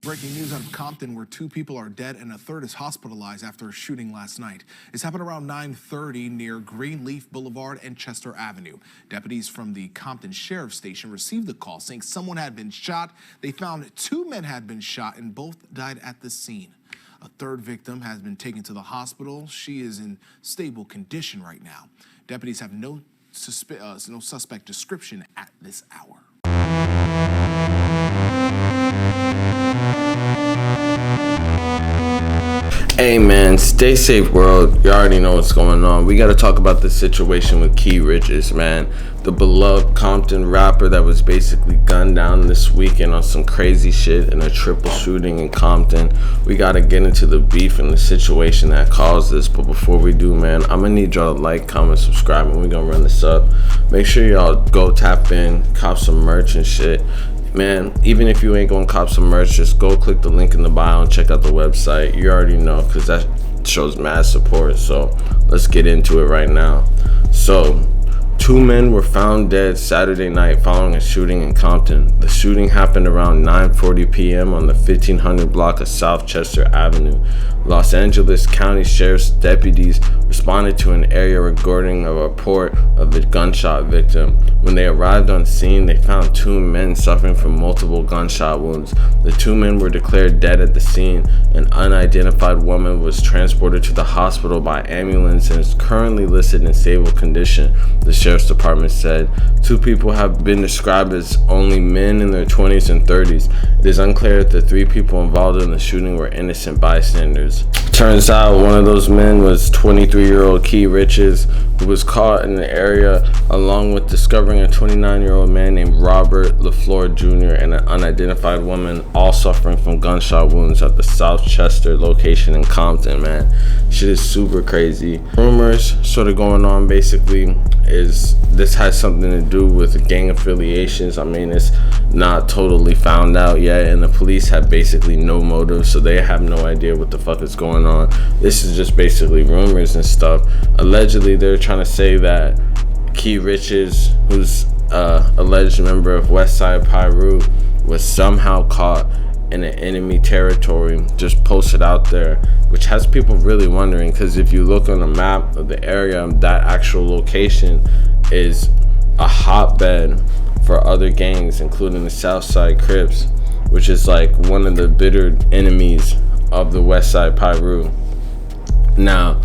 Breaking news out of Compton, where 2 people are dead and a third is hospitalized after a shooting last night. This happened around 9:30 near Greenleaf Boulevard and Chester Avenue. Deputies from the Compton Sheriff's Station received the call saying someone had been shot. They found 2 men had been shot and both died at the scene. A third victim has been taken to the hospital. She is in stable condition right now. Deputies have no suspect description at this hour. Hey man, stay safe world. You already know what's going on. We gotta talk about the situation with Kee Riches, man. The beloved Compton rapper that was basically gunned down this weekend on some crazy shit in a triple shooting in Compton. We gotta get into the beef and the situation that caused this. But before we do, man, I'm gonna need y'all to like, comment, subscribe, and we're gonna run this up. Make sure y'all go tap in, cop some merch and shit. Man, even if you ain't gonna cop some merch, just go click the link in the bio and check out the website. You already know, because that shows mad support. So let's get into it right now. So 2 men were found dead Saturday night following a shooting in Compton. The shooting happened around 9:40 p.m. on the 1500 block of South Chester Avenue. Los Angeles County Sheriff's deputies responded to an area regarding a report of a gunshot victim. When they arrived on scene, they found 2 men suffering from multiple gunshot wounds. The 2 men were declared dead at the scene. An unidentified woman was transported to the hospital by ambulance and is currently listed in stable condition, the Sheriff's Department said. 2 people have been described as only men in their 20s and 30s. It is unclear if the 3 people involved in the shooting were innocent bystanders. Turns out one of those men was 23-year-old Kee Riches, who was caught in the area along with discovering a 29-year-old man named Robert LaFleur Jr. and an unidentified woman, all suffering from gunshot wounds at the South Chester location in Compton, man. Shit is super crazy. Rumors sort of going on basically is this has something to do with gang affiliations. I mean, it's not totally found out yet, and the police have basically no motive, so they have no idea what the fuck is going on. This is just basically rumors and stuff. Allegedly, they're trying to say that Kee Riches, who's alleged member of Westside Pyru, was somehow caught in an enemy territory, just posted out there, which has people really wondering, because if you look on the map of the area, that actual location is a hotbed for other gangs, including the Southside Crips, which is like one of the bitter enemies of the Westside Pyru. Now,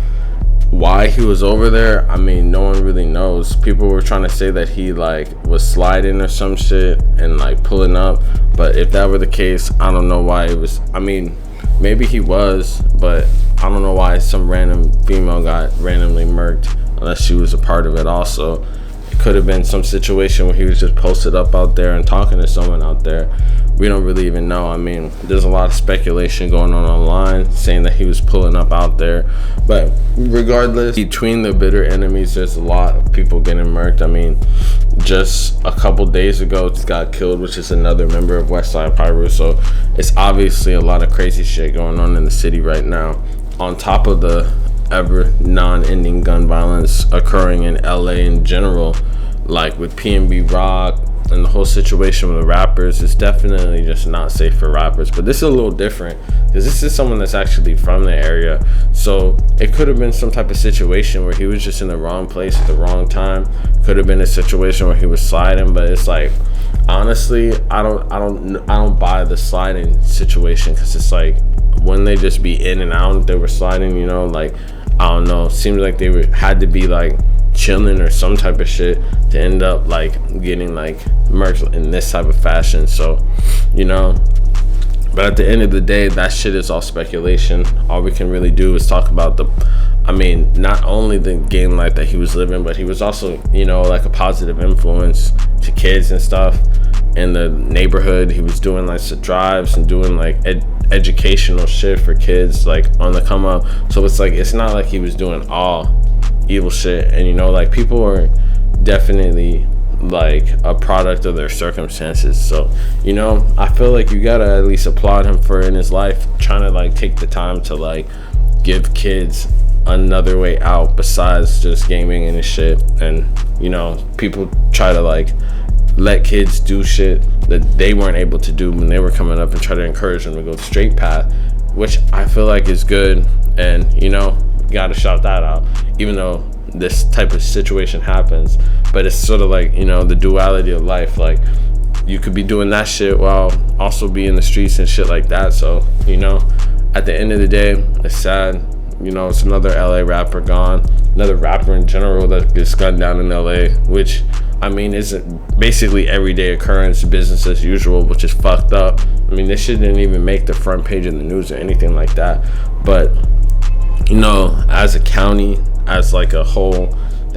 why he was over there, I mean, no one really knows. People were trying to say that he like was sliding or some shit and like pulling up, but if that were the case, I don't know why it was. I mean, maybe he was, but I don't know why some random female got randomly murked unless she was a part of it also. It could have been some situation where he was just posted up out there and talking to someone out there. We don't really even know. I mean, there's a lot of speculation going on online saying that he was pulling up out there. But regardless, between the bitter enemies, there's a lot of people getting murked. I mean, just a couple days ago, he got killed, which is another member of Westside Pyru. So it's obviously a lot of crazy shit going on in the city right now. On top of the ever non-ending gun violence occurring in LA in general, like with PNB Rock and the whole situation with the rappers, is definitely just not safe for rappers. But this is a little different because this is someone that's actually from the area, so it could have been some type of situation where he was just in the wrong place at the wrong time. Could have been a situation where he was sliding, but it's like, honestly, I don't buy the sliding situation, because it's like, wouldn't they just be in and out if they were sliding, you know? Like, I don't know, seems like they had to be like chilling or some type of shit to end up like getting like murked in this type of fashion. So, you know, but at the end of the day, that shit is all speculation. All we can really do is talk about not only the gang life that he was living, but he was also, you know, like a positive influence to kids and stuff in the neighborhood. He was doing like some drives and doing like educational shit for kids like on the come up. So it's like, it's not like he was doing all evil shit. And you know, like, people are definitely like a product of their circumstances. So, you know, I feel like you gotta at least applaud him for in his life trying to like take the time to like give kids another way out besides just gaming and shit. And you know, people try to like let kids do shit that they weren't able to do when they were coming up, and try to encourage them to go the straight path, which I feel like is good. And gotta shout that out, even though this type of situation happens. But it's sort of like, the duality of life. Like, you could be doing that shit while also be in the streets and shit like that. So at the end of the day, it's sad. It's another LA rapper gone, another rapper in general that gets gunned down in LA, which isn't basically everyday occurrence, business as usual, which is fucked up. This shit didn't even make the front page of the news or anything like that. But as a county, as like a whole,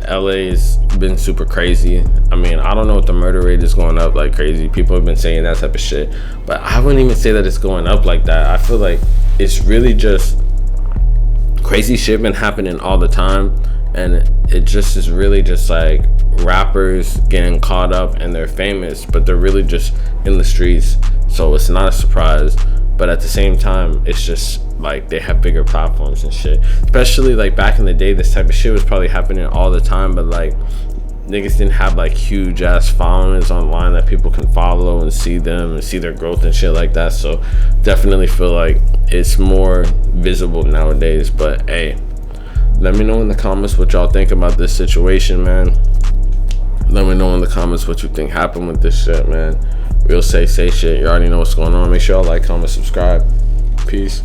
LA's been super crazy. I don't know if the murder rate is going up like crazy. People have been saying that type of shit, but I wouldn't even say that it's going up like that. I feel like it's really just crazy shit been happening all the time, and it just is really just like rappers getting caught up and they're famous, but they're really just in the streets. So it's not a surprise, but at the same time, it's just like they have bigger platforms and shit. Especially like back in the day, this type of shit was probably happening all the time, but like niggas didn't have like huge ass followings online that people can follow and see them and see their growth and shit like that. So definitely feel like it's more visible nowadays. But hey, let me know in the comments what y'all think about this situation, man. Let me know in the comments what you think happened with this shit, man. Real say shit. You already know what's going on. Make sure y'all like, comment, subscribe. Peace.